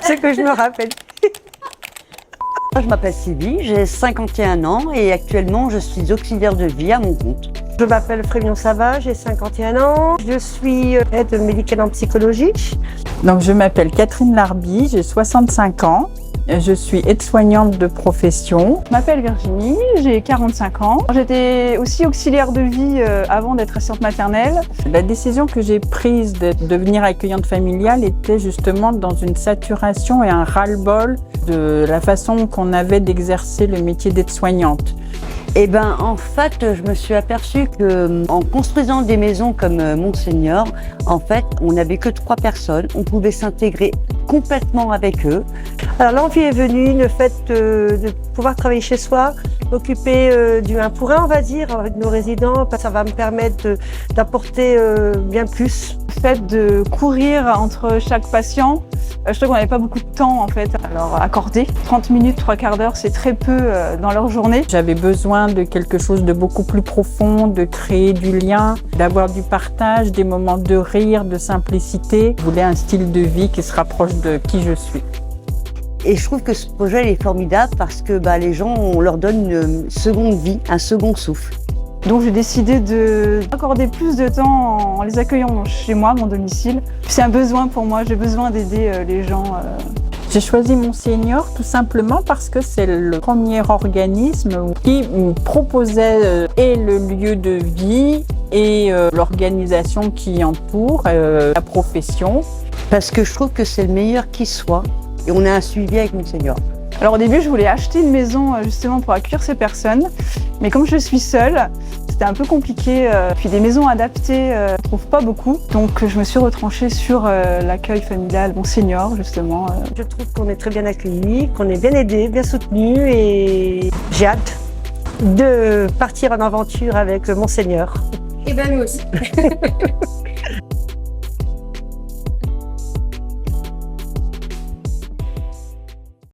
ce que je me rappelle. Je m'appelle Sylvie, j'ai 51 ans et actuellement je suis auxiliaire de vie à mon compte. Je m'appelle Frémion Sava, j'ai 51 ans. Je suis aide médicale en psychologie. Donc, je m'appelle Catherine Larby, j'ai 65 ans. Je suis aide-soignante de profession. Je m'appelle Virginie, j'ai 45 ans. J'étais aussi auxiliaire de vie avant d'être assistante maternelle. La décision que j'ai prise de devenir accueillante familiale était justement dans une saturation et un ras-le-bol de la façon qu'on avait d'exercer le métier d'aide-soignante. Eh ben, en fait, je me suis aperçue que, en construisant des maisons comme Monseigneur, en fait, on n'avait que 3 personnes. On pouvait s'intégrer complètement avec eux. Alors l'envie est venue, le fait de pouvoir travailler chez soi, m'occuper du 1 pour 1, on va dire, avec nos résidents. Ça va me permettre d'apporter bien plus. Le fait de courir entre chaque patient, je trouve qu'on n'avait pas beaucoup de temps en fait à leur accorder. 30 minutes, 3/4 d'heure, c'est très peu dans leur journée. J'avais besoin de quelque chose de beaucoup plus profond, de créer du lien, d'avoir du partage, des moments de rire, de simplicité. Je voulais un style de vie qui se rapproche de qui je suis. Et je trouve que ce projet il est formidable parce que les gens, on leur donne une seconde vie, un second souffle. Donc j'ai décidé d'accorder plus de temps en les accueillant chez moi, mon domicile. C'est un besoin pour moi, j'ai besoin d'aider les gens. J'ai choisi Monseigneur tout simplement parce que c'est le premier organisme qui proposait et le lieu de vie et l'organisation qui entoure, la profession. Parce que je trouve que c'est le meilleur qui soit et on a un suivi avec Monseigneur. Alors au début, je voulais acheter une maison justement pour accueillir ces personnes, mais comme je suis seule, c'était un peu compliqué. Puis des maisons adaptées, je ne trouve pas beaucoup. Donc je me suis retranchée sur l'accueil familial Monseigneur justement. Je trouve qu'on est très bien accueillis, qu'on est bien aidés, bien soutenus et j'ai hâte de partir en aventure avec Monseigneur. Et ben nous aussi.